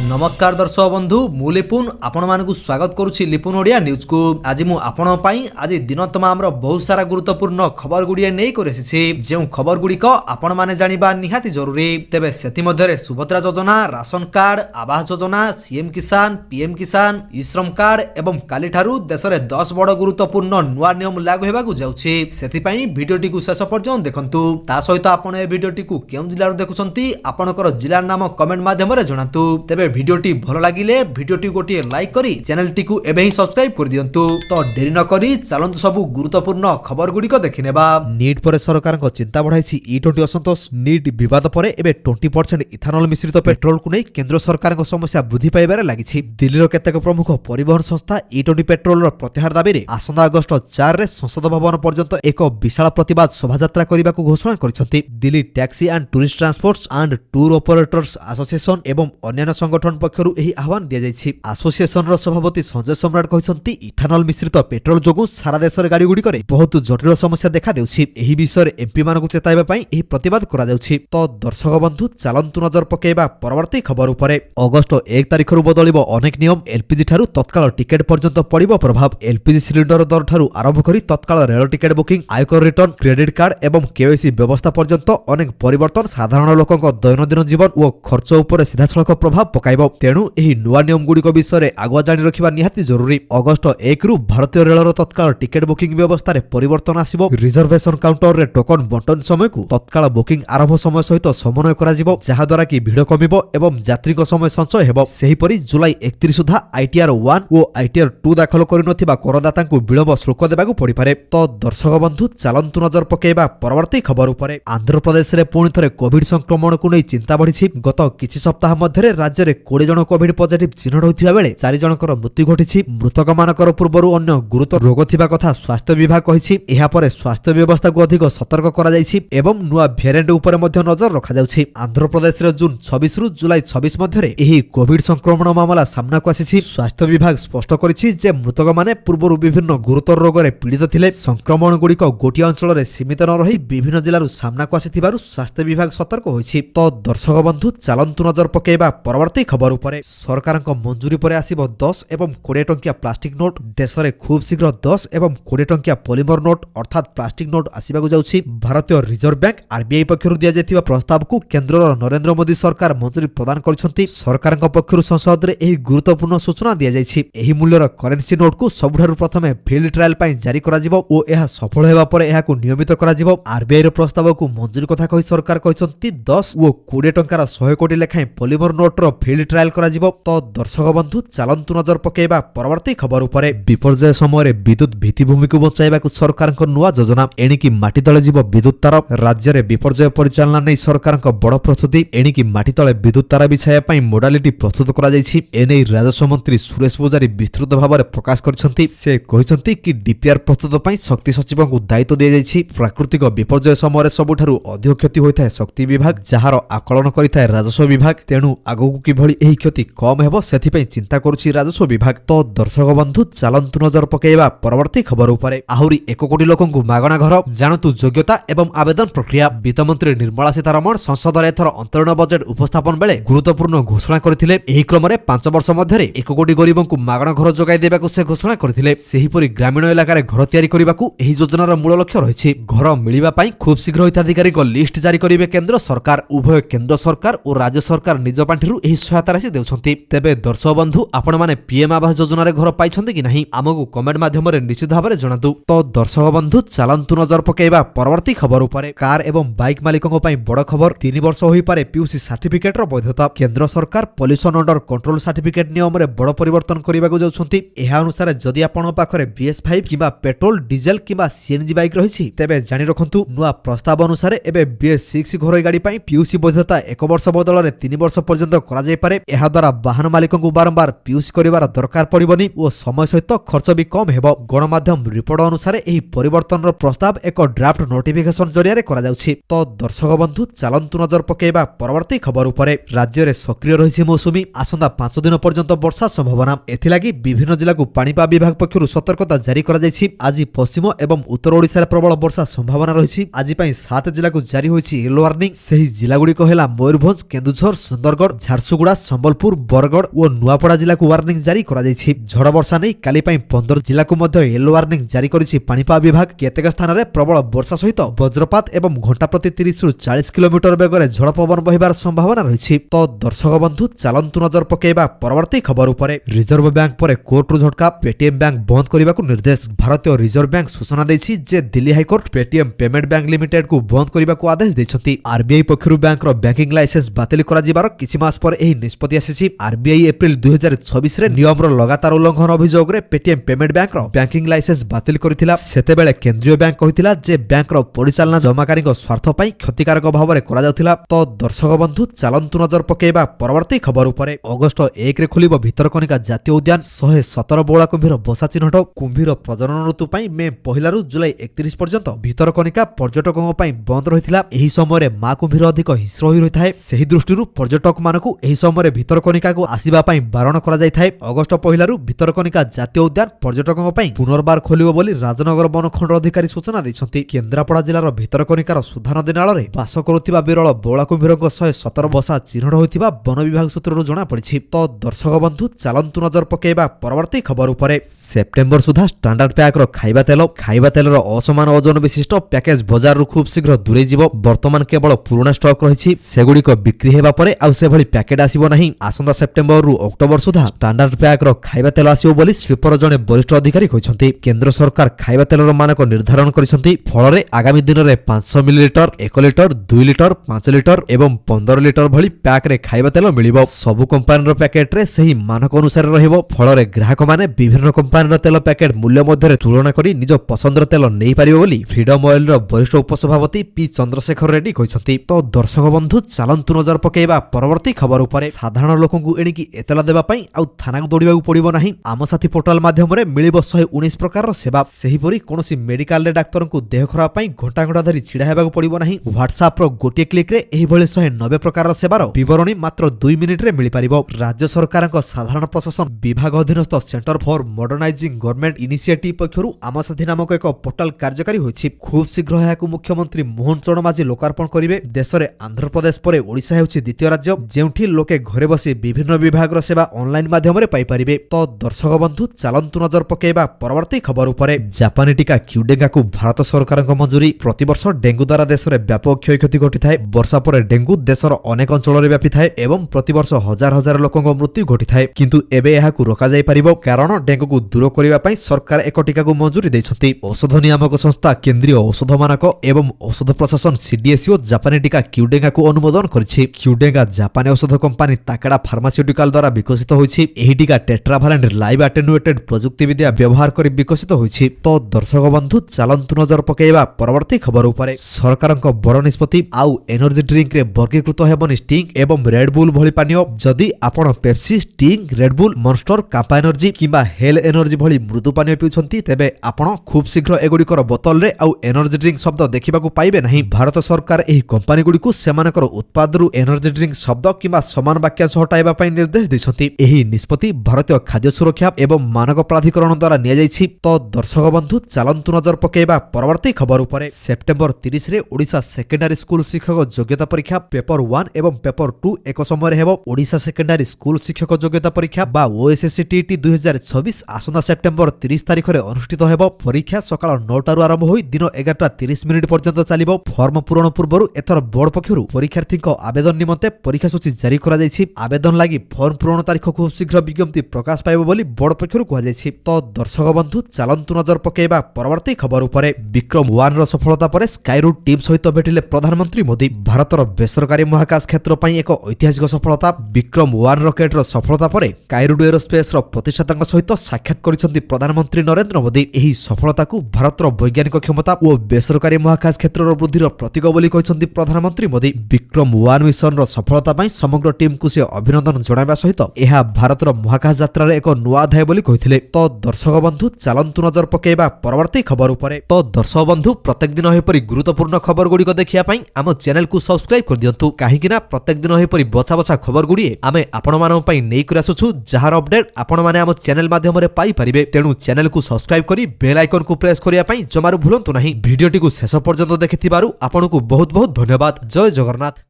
नमस्कार दर्शक बंधु मु लिपुन आपण मानकु स्वागत करुछि लिपुन ओडिया न्यूज को। आज मु आपण पई आज दिन तमाम बहुत सारा गुरुत्वपूर्ण खबर गुड़िया नहीं करछि जे खबर गुड़िक आपण माने जानिबा निहाती जरूरी। तेबे सेति मध्यरे सुभद्रा योजना, ration card, Awas Yojana, CM किसान, पीएम किसान, ई श्रम कार्ड एवं काली ठारू देश रे 10 बड़ गुरुत्वपूर्ण नुआ नियम लागू हेबाकु जाउछि। सेति पई भिडियोटी को शेष पर्यंत देखंतु। ता सहित आपण ए भिडियोटी को केउ जिल्ला रो देखुछंती आपनकर जिल्ला नाम कमेंट माध्यम रे जणातु। तेबे भिडियोटी भल लागिले भिडियोटी गोटे लाइक करी चैनलटी को एबे ही सब्सक्राइब कर दियंतु। तो देरी न करी चलंतु सब गुरुत्वपूर्ण खबर गुड़िक देखिनेबा। नीट पर सरकार को चिंता बढ़ाई E20 असंतोष। नीट विवाद पर एबे 20% इथानल मिश्रित पेट्रोल को नहीं केंद्र सरकार को समस्या वृद्धि पाइबार लागिछि। दिल्लीर केतेक प्रमुख परिवहन संस्था E20 पेट्रोल प्रत्याहार दाबी रे आसंता अगस्त 4 रे संसद भवन पर्यंत एक विशाल प्रतिवाद शोभायात्रा करने को घोषणा करिसेंती। Delhi taxi and tourist transports and tour operators association एवं अन्य संगठन पक्षरु एही आह्वान दिया जायछि। एसोसिएशन रो सभापति संजय सम्राट कहिसंती इथानल मिश्रित पेट्रोल जोगु सारा देश रे गाड़ी गुडी करे बहुत जटिल समस्या देखा देउछि। एही विषय रे एमपी मानकु चेताइबा पई एही प्रतिवाद करा जाउछि। तो दर्शक बंधु चलंतु नजर पकेइबा परवर्ती खबर उपरे। अगस्त 1 तारिख रु बदलिबो अनेक नियम। एलपीजी ठारू तत्काल टिकेट पर्यंत पड़िबो प्रभाव। एलपीजी सिलिंडर दर ठारू आरंभ करी तत्काल रेल टिकेट बुकिंग, आयकर रिटर्न, क्रेडिट कार्ड एवं केवाईसी व्यवस्था पर्यंत अनेक परिवर्तन साधारण लोकक दैनंदिन जीवन और खर्च उपरे सीधासलख प्रभाव पकाइबो। तेणु एही नुआ नियम गुड़िक विषय आगुआ जानी रखिबा निहाती जरूरी। अगस्त 1 रु भारतीय रेलर तत्काल टिकेट बुकिंग व्यवस्था रे परिवर्तन आसिबो। रिजर्वेशन काउंटर रे टोकन बंटन समय को तत्काल बुकिंग आरंभ समय सहित समन्वय कराजिबो, जहा द्वारा कि भिड़ कमिबो एवं यात्रीक समय संचय हेबो। सेही परि जुलाई 31 सुधा आईटीआर 1 और आईटीआर 2 दाखल करि नथिबा करदातांकु विलंब शुल्क देबाकु पड़ि पारे। तो दर्शक बंधु चलंतु नजर पकेइबा परवर्ती खबर उपरे। आंध्र प्रदेश रे पुणी थरे कोविड संक्रमण को नै चिंता बढ़िछि। गत किछि सप्ताह मध्यरे राज्य रे 20 जन कोविड पॉजिटिव चिन्ह होइथिबा बेले 4 जनकर मृत्यु घटिछि। मृतक मानकर पूर्वरु अन्य गुरुतर रोग थिबा कथा स्वास्थ्य विभाग कहिछि। एहा परे स्वास्थ्य व्यवस्था को अधिक सतर्क करा जायछि एवं नुआ वेरिएंट ऊपर मध्य नजर रखा जाउछि। आंध्र प्रदेश रे जून 26 रु जुलाई 26 मध्यरे एही कोविड संक्रमण मामला सामना को आसिछि। स्वास्थ्य विभाग स्पष्ट करिछि जे मृतक माने पूर्वरु विभिन्न गुरुतर रोग रे पीड़ित थिले। संक्रमण गुड़िक गोटिया अंचल रे सीमित न रही विभिन्न जिल्ला रु सामना को आसिथिबारु स्वास्थ्य विभाग सतर्क होइछि। तो दर्शक बंधु चलंतु नजर पकेइबा परवर्ती खबर उपरे। सरकार मंजूरी पर आसिबो 10 एवं 20 टंकिया प्लास्टिक नोट। देश में खूब शीघ्र 10 एवं 20 टंकिया पॉलीमर नोट अर्थात प्लास्टिक नोट आसिबाकु जाउछि। भारतीय रिजर्व बैंक आरबीआई पक्षरु दिया जायतिबा प्रस्ताव को केंद्र नरेंद्र मोदी सरकार मंजूरी प्रदान करिसंती। सरकार पक्षरु संसद रे एही गुरुत्वपूर्ण सूचना दिया जायछि। एही मूल्यर करेंसी नोट को सबुठारु प्रथमे फील्ड ट्रायल पई जारी करा जिवो ओ एहा सफल हेबा परे एहाकु नियमित करा जिवो। आरबीआई रो प्रस्ताव को मंजूरी कथा कहि सरकार कहिसंती 10 ओ 20 टंकार 100 कोटी लेखाएं पॉलीमर नोट रो फील्ड ट्रायल करा जिवो। तो दर्शक बंधु चलंतु नजर पकेइबा परवर्ती खबर उपरे। विपर्जय समय विद्युत भित्तिभूमि को बचाइबाकु सरकार नुआ योजना। एणिकी माटी तले जीव विद्युत तार। राज्य में विपर्जय परिचालना नहीं सरकार बड़ प्रस्तुति। एणिकी माटी तले विद्युत तार बिछाइबा पई मोडालिटी प्रस्तुत करा जायछि। एनै राजस्व मंत्री सुरेश पूजारी विस्तृत भाव में प्रकाश करिसंती। से कहिसंती कि डीपीआर प्रस्तुत पई शक्ति सचिव को दायित्व दिया जायछि। प्राकृतिक विपर्जय समय सबुठारु अधिक क्षति होइथाय शक्ति विभाग, जहार आकलन करिथाय राजस्व विभाग। तेणु आगकु किभଳି एही क्षति कम हेबो सेथिपई चिंता करुछि राजस्व विभाग। तो दर्शक बंधु चलंतु नजर पकेइबा परवर्ती खबर उपरे। आहुरी 1 कोटी लोकंकु मागणा घर। जानतु योग्यता एवं आवेदन प्रक्रिया। वित्त मंत्री निर्मला सीतारमण संसद रे एथर अंतरीण बजेट उपस्थापन बेले गुरुत्वपूर्ण घोषणा करथिले। एही क्रम रे 5 वर्ष मध्यरे 1 कोटी गरीबंकु मागणा घर जोगाई देबाकु से घोषणा करथिले। सेहीपरि ग्रामीण इलाका रे घर तयारी करिबाकु एही योजनार मूल लक्ष्य रहिछि। घर मिलिबा पई खूब शीघ्र हिताधिकारी को लिस्ट जारी करिवे केंद्र सरकार। उभय केंद्र सरकार और राज्य सरकार निज पांठिरु एही सहायता राशि देउछंती। तेबे दर्शक बंधु आपण माने पीएम आवास योजना रे घर पाइछंती कि नाही हमकु कमेंट माध्यम रे निश्चित भाव में जणातु। तो दर्शक बंधु चलंतु नजर पकेइबा परवर्ती खबर उपरे। कार एवं बाइक मालिकंक पई बड़ खबर। 3 वर्ष होई पारे पीयूसी सर्टिफिकेट रो वैधता। केंद्र सरकार पॉल्यूशन अंडर कंट्रोल सर्टिफिकेट नियम रे बड़ परिवर्तन करिबाकु जाउछंती। एहा अनुसार जदि आपण पाखरे BS5 किबा पेट्रोल, डीजल किबा सीएनजी बाइक रहिछि तेबे जानि रखंतु नुआ प्रस्ताव अनुसार एबे BS6 घरोई गाड़ी पई पीयूसी वैधता 1 वर्ष बदल रे 3 वर्ष पर्यंत करा जाय पारे। एहा द्वारा वाहन मालिकंकु बारंबार पीयूसी करिवार दरकार पड़िबनी और समय सहित खर्च भी कम हेबो। गणमाध्यम रिपोर्ट अनुसार एही परिवर्तन प्रस्ताव एक ड्राफ्ट नोटिफिकेशन जरिया करा जाउछि। तो दर्शक बंधु चलंतु नजर पकेइबा परवर्ती खबर उपरे। राज्य रे सक्रिय रहिछि मौसुमी। आसंता 5 दिन पर्यंत वर्षा संभावना। एथिलागी विभिन्न जिला को पाणीपाग विभाग पक्षरु सतर्कता जारी करा जायछि। आज पश्चिम एवं उत्तर ओडिसा रे प्रबल वर्षा संभावना रहिछि। आज पई 7 जिला को जारी होइछि येलो वार्निंग। सेही जिला गुडी को हेला मयूरभंज, केन्दुझर, सुंदरगढ़, झारसुगुड़ा, संबलपुर बरगड़ और नुआपड़ा जिला को वार्निंग जारी करा जायछि। झड़ वर्षा नहीं काली 15 जिला को मध्य येलो वार्निंग जारी करिछि पाणीपाग विभाग। केतेक स्थान रे प्रबल वर्षा सहित वज्रपात एवं घंटा प्रति 30 रु 40 किलोमीटर बेगरे झड़ पवन बहिबार संभावना रहिछि। तो दर्शक बंधु चलंतु नजर पकेबा परवर्ती खबर उपरे। रिजर्व बैंक पर कोर्ट रु झटका पेटीएम बैंक बंद करने को निर्देश। भारतीय रिजर्व बैंक सूचना देछि जे Delhi high court Paytm payment bank limited को बंद करने को आदेश देछंती। आरबीआई पक्षरु बैंक रो बैंकिंग लाइसेंस बातिल करा जिबार किछि मास पर एही निष्पत्ति आसीछि। आरबीआई एप्रिल 2026 रे नियम रो लगातार उल्लंघन अभियोग रे पेटीएम पेमेंट बैंक रो बैंकिंग लाइसेंस बातिल करथिला। सेतेबेले केंद्रीय बैंक कहिथिला जे बैंक रो परिचालना जमाकारी को स्वार्थ पई क्षतिकारक भाव रे करा जाउथिला। तो दर्शक बंधु चलंतु नजर पकेबा परवर्ती खबर उपरे। अगस्त 1 रे खुलिबो भितरकनिका जातीय उद्यान। 117 बौळा कुंभीर बसा चिन्हट। कुंभीर प्रजनन ऋतु पई मे 1 रु जुलाई 31 पर्यंत भितरकनिका पर्यटकों पई बंद रहिथिला। एही समय रे मा कुंभीर अधिक हिंस्र होई रहिथाय। सेही दृष्टिरु पर्यटक मानकु एही समय रे भितरकनिका को आसीबा पई बारण करा जायथाय। अगस्त 1 रु भितरकनिका जातीय उद्यान पर्यटकों पई पुनर्बार खोलिबो बोली राजनगर वनखंड अधिकारी सूचना दैछंती। केन्द्रापड़ा जिल्लार भितरकनिकार सुधा नदी नाଳରେ बास करुथिबा बिरल बौळा कुंभीरक 117 बसा चिन्हट होइथिबा वन विभाग सूत्ररु जणा पड़िछि। तो दर्शक बंधु चलंतु नजर पकेबा परवर्ती खबर उपरे। सेप्टेम्बर सुधा स्टैंडर्ड पैक रो खाइबा तेल रो असमान ओजन विशिष्ट पैकेज बाजार रु खूब शीघ्र दूरे जिवो। वर्तमान केवल पुराना स्टॉक रहिछि। सेगुडी को बिक्री हेबा परे आउ से भली पैकेट आसीबो नाही। आसंदा सेप्टेम्बर रु अक्टोबर सुधा स्टैंडर्ड पैक रो खाइबा तेल आसीबो बोली शिल्पर जणे वरिष्ठ अधिकारी कहिसंती। केंद्र सरकार खाइबा तेल रो मानक निर्धारण करिसंती। फଳରେ आगामी दिन रे 500 मिलीलिटर 1 लिटर 2 लिटर 5 लिटर एवं 15 लिटर भली पैक रे खाइबा तेल मिलिबो। सबु कंपनी रो पैकेट रे सही मानक अनुसार रहिबो। फଳରେ ग्राहक माने विभिन्न कंपनी रो तेल पैकेट मूल्य मध्य तुलना करी निज पसंदर तेल नहीं पारिबो बोली फ्रीडम ऑयल रो वरिष्ठ उपसभापति पी चंद्रशेखर रेड्डी कहिसंती। तो दर्शक बंधु चलंतु नजर पकेबा परवर्ती खबर उपरे। साधारण लोकंकु एणिकी एतला देबा पई आउ थाना दौड़िबाकू पड़िबो नाही। आम साथी पोर्टाल माध्यम रे मिलिबो 119 प्रकार रो सेवा। सेहिपरि कोनोसी मेडिकल रे डाक्टरंकु देह खराब पई घंटा घंटा धरी छिडा हेबाकू पड़िबो नाही। व्हाट्सएप रो गोटे क्लिक रे एही भले 190 प्रकार रो सेवार विवरणी मात्र 2 मिनिट रे मिलि पारिबो। राज्य सरकारक साधारण प्रशासन विभाग अधीनस्थ centre for modernising government initiative पक्षरु आम साथी नामक एक पोर्टाल कार्यकारी होइछि। खूब शीघ्र एहाकू मुख्यमंत्री मोहन चरण माझी लोकार्पण करिवे। देश रे आंध्र प्रदेश परे ओडिशा हेउछि द्वितीय राज्य जेउठी लोके घरे बसी विभिन्न विभाग रो सेवा ऑनलाइन माध्यम रे पाई परिबे। तो दर्शक बंधु चलंतु नजर पकेबा परवर्ती खबर उपरे। जापानी टीका क्यूडेंगा को भारत सरकारक मंजूरी। प्रतिवर्ष डेंगू द्वारा देश रे व्यापक क्षयक्षति घटिथाय। वर्षा पर डेंगू देशर अनेक अंचल रे व्यापी थाए एवं प्रतिवर्ष हजार हजार लोकक मृत्यु घटिथाय। किंतु एबे एहाकू रोका जाय परिबो कारण डेंगू को दूर करिबा पई सरकार एक टीका को मंजूरी दैछथि। औषध नियामक संस्था केंद्रीय औषध मानक एवं औषध प्रशासन सीडीएसओ जापानी टीका क्यूडेंगा को अनुमोदन करिछि। क्यूडेंगा जापानी औषध कंपनी ताकेडा फार्मास्यूटिकल द्वारा विकसित होइछि। एही टीका टेट्राभालेंट लाइव एटेन्युएटेड प्रजुक्ति विद्या व्यवहार करी विकसित होइछि। तो दर्शक बंधु चलंतु नजर पकेबा परवर्ती खबर उपरे। सरकारक बड़ निष्पत्ति आउ एनर्जी ड्रिंक रे वर्गीकृत हेबनी स्टिंग एवं रेड बुल भली पानीय। जदि आपण Pepsi Sting Red Bull Monster कापा एनर्जी किंबा हेल एनर्जी भली मृदु पानीय पिउछंती तेबे आपण खूब शीघ्र एगुडीकर बोतल रे आउ एनर्जी ड्रिंक शब्द देखिबाकू पाइबे नाही। भारत सरकार एही कंपनी गुडी को सेमानकर उत्पादरु एनर्जी ड्रिंक शब्द किंबा समान वाक्यांश हटाइबा पई निर्देश दैछंती। एही निष्पत्ति भारतीय खाद्य सुरक्षा एवं मानक प्राधिकरण द्वारा निया जायछि। तो दर्शक बंधु चलंतु नजर पकेबा परवर्ती खबर उपरे। सेप्टेम्बर 30 रे ओडिशा सेकेंडरी स्कूल शिक्षक योग्यता परीक्षा पेपर 1 एवं पेपर 2 एक समय हेबो। ओडिशा सेकेंडरी स्कूल शिक्षक योग्यता परीक्षा बा ओएसएससीटीटी 2026 आसंदा सेप्टेम्बर 30 तारिख रे अनुष्ठित हेबो। परीक्षा सकाळ 9 टारु आरंभ होई दिन 11:30 मिनिट पर्यंत चलिबो। फॉर्म पूरण पूर्वरु एथर बोर्ड पक्षरु परीक्षार्थीक आवेदन निमंते परीक्षा सूची जारी करा जायछि। आवेदन लागि फॉर्म पूरण तारिख खूब शीघ्र विज्ञप्ति प्रकाश पाइबो बोली बोर्ड पक्षरु कहै जायछि। तो दर्शक बंधु चलंतु नजर पकेबा परवर्ती खबर उपरे। विक्रम 1 रो सफलता परे स्काईरूट टीम सहित भेटिले प्रधानमंत्री मोदी। भारतर बेसरकारी महाकाश क्षेत्र पई एक ऐतिहासिक सफलता। विक्रम 1 रॉकेट रो सफलता परे स्काईरूट एरोस्पेस रो प्रतिष्ठातांक सहित साक्षात करिसंती प्रधानमंत्री नरेंद्र मोदी। एही सफलता को भारतर वैज्ञानिक क्षमता और बेसरकारी महाकाश क्षेत्र रो वृद्धिर प्रतीक बोली कहिसंती प्रधानमंत्री मोदी। विक्रम 1 मिशन रो सफलता पई समग्र टीम को से अभिनंदन जणाइबा सहित एहा भारतर महाकाश यात्रा रे एक नुआ अध्याय बोली कहिथिले। तो दर्शक बंधु चलंतु नजर पकेबा परवर्ती खबर उपरे। तो दर्शक बंधु प्रत्येक दिन हेपरि गुरुत्वपूर्ण खबर गुडी को देखिया पई आम चैनल को सब्सक्राइब कर दियंतु। काहेकि ना प्रत्येक दिन हेपरि बछा बछा खबर गुडी आमे आपण मानन पई नै कर आसुछु जहार अपडेट आपण माने आम चैनल माध्यम रे पाई परिबे। तेनु चैनल को सब्सक्राइब करी बेल आइकन को प्रेस करिया पई जमारु भूलंतु नाही। वीडियोटी को शेष पर्यंत देखिथिबारु आपनको बहुत बहुत धन्यवाद। जय जगन्नाथ।